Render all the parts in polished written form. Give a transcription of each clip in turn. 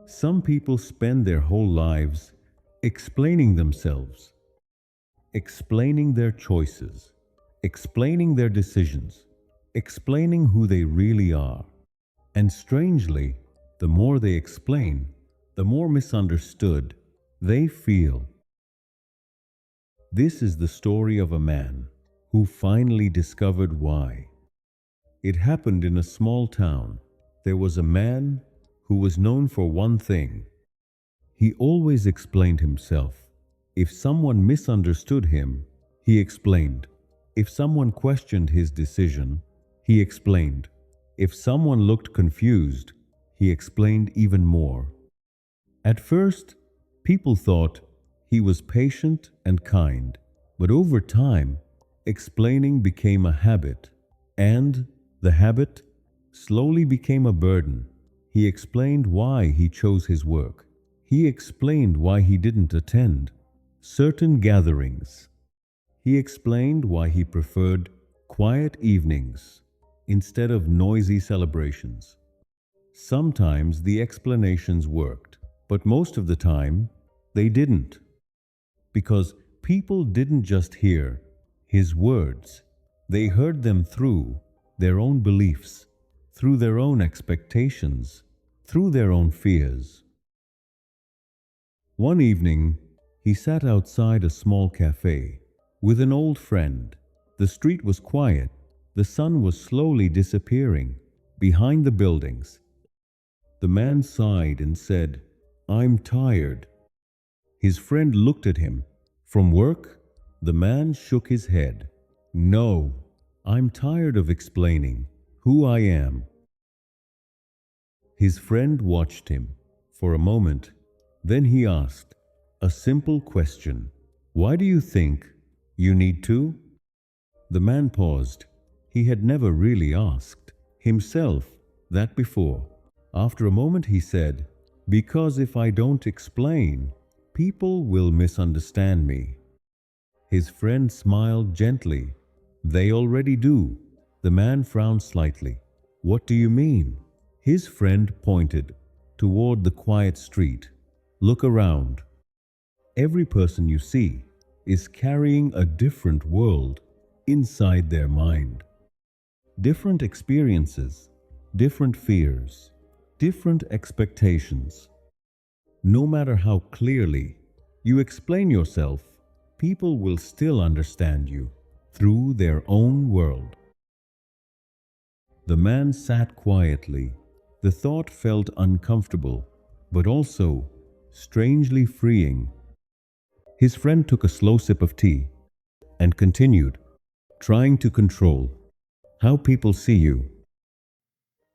Some people spend their whole lives explaining themselves, explaining their choices, explaining their decisions, explaining who they really are. And strangely, the more they explain, the more misunderstood they feel. This is the story of a man who finally discovered why. It happened in a small town. There was a man who was known for one thing. He always explained himself. If someone misunderstood him, he explained. If someone questioned his decision, he explained. If someone looked confused, he explained even more. At first, people thought he was patient and kind, but over time, explaining became a habit, and the habit slowly became a burden. He explained why he chose his work. He explained why he didn't attend certain gatherings. He explained why he preferred quiet evenings instead of noisy celebrations. Sometimes the explanations worked, but most of the time they didn't. Because people didn't just hear his words, they heard them through their own beliefs, through their own expectations, through their own fears. One evening, he sat outside a small café with an old friend. The street was quiet. The sun was slowly disappearing behind the buildings. The man sighed and said, "I'm tired." His friend looked at him. "From work?" The man shook his head. "No, I'm tired of explaining who I am." His friend watched him for a moment. Then he asked a simple question. "Why do you think you need to?" The man paused. He had never really asked himself that before. After a moment he said, "Because if I don't explain, people will misunderstand me." His friend smiled gently. "They already do." The man frowned slightly. "What do you mean?" His friend pointed toward the quiet street. "Look around. Every person you see is carrying a different world inside their mind. Different experiences, different fears, different expectations. No matter how clearly you explain yourself, people will still understand you through their own world." The man sat quietly. The thought felt uncomfortable, but also strangely freeing. His friend took a slow sip of tea and continued, "Trying to control how people see you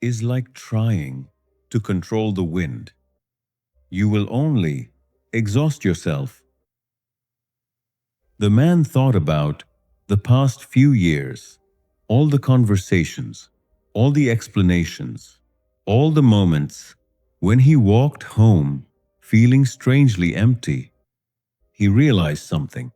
is like trying to control the wind. You will only exhaust yourself." The man thought about the past few years, all the conversations, all the explanations, all the moments when he walked home feeling strangely empty. He realized something.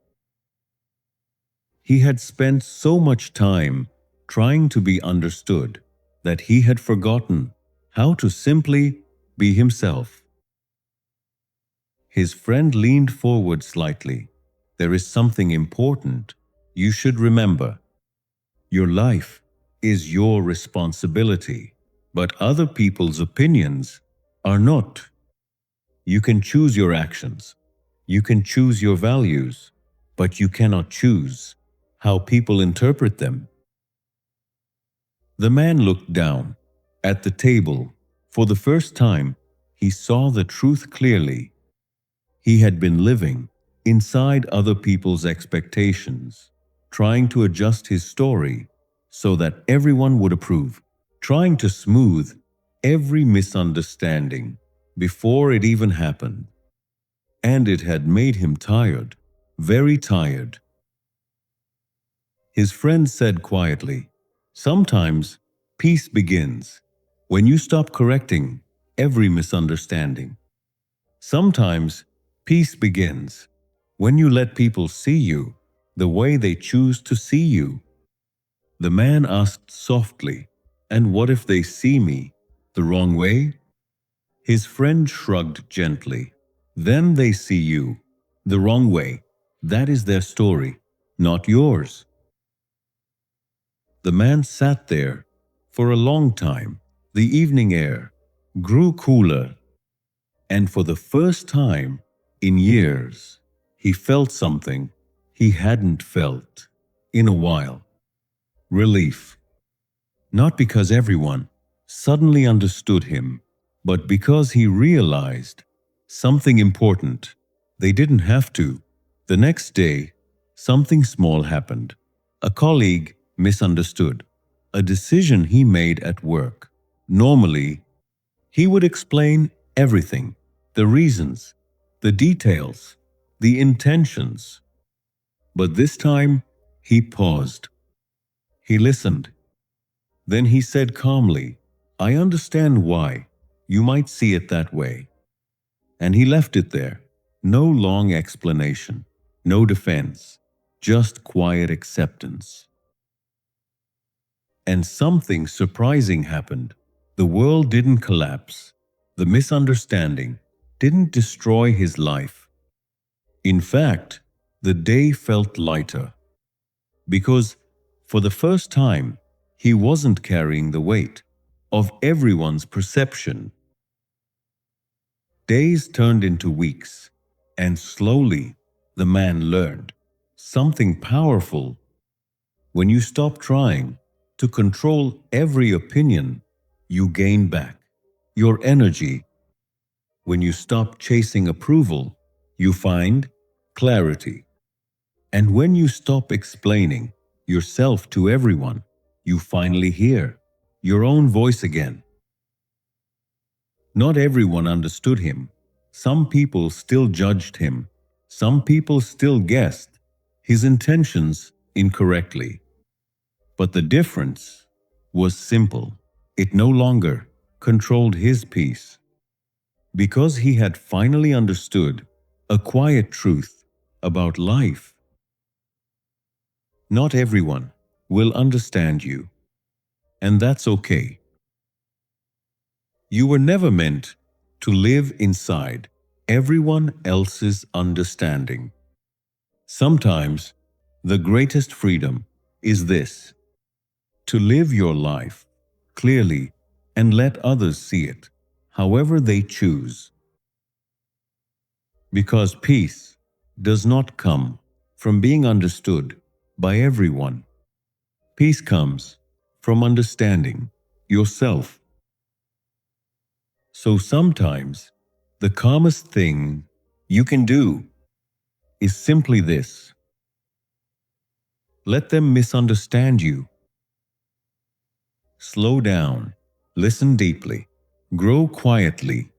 He had spent so much time trying to be understood that he had forgotten how to simply be himself. His friend leaned forward slightly. "There is something important you should remember. Your life is your responsibility, but other people's opinions are not. You can choose your actions. You can choose your values, but you cannot choose how people interpret them." The man looked down at the table. For the first time, he saw the truth clearly. He had been living inside other people's expectations, trying to adjust his story so that everyone would approve, trying to smooth every misunderstanding before it even happened. And it had made him tired, very tired. His friend said quietly, "Sometimes peace begins when you stop correcting every misunderstanding. Sometimes peace begins when you let people see you the way they choose to see you." The man asked softly, "And what if they see me the wrong way?" His friend shrugged gently. Then they see you the wrong way. That is their story, not yours. The man sat there for a long time. The evening air grew cooler, and for the first time in years, he felt something he hadn't felt in a while. Relief. Not because everyone suddenly understood him, but because he realized something important. They didn't have to. The next day, something small happened. A colleague misunderstood a decision he made at work. Normally, he would explain everything, the reasons, the details, the intentions. But this time, he paused. He listened. Then he said calmly, "I understand why you might see it that way." And he left it there. No long explanation, no defense, just quiet acceptance. And something surprising happened. The world didn't collapse. The misunderstanding didn't destroy his life. In fact, the day felt lighter because for the first time, he wasn't carrying the weight of everyone's perception. Days turned into weeks, and slowly the man learned something powerful. When you stop trying to control every opinion, you gain back your energy. When you stop chasing approval, you find clarity. And when you stop explaining yourself to everyone, you finally hear your own voice again. Not everyone understood him. Some people still judged him. Some people still guessed his intentions incorrectly. But the difference was simple. It no longer controlled his peace. Because he had finally understood a quiet truth about life. Not everyone will understand you, and that's okay. You were never meant to live inside everyone else's understanding. Sometimes the greatest freedom is this: to live your life clearly and let others see it however they choose. Because peace does not come from being understood by everyone. Peace comes from understanding yourself. So sometimes the calmest thing you can do is simply this: let them misunderstand you. Slow down, listen deeply, grow quietly,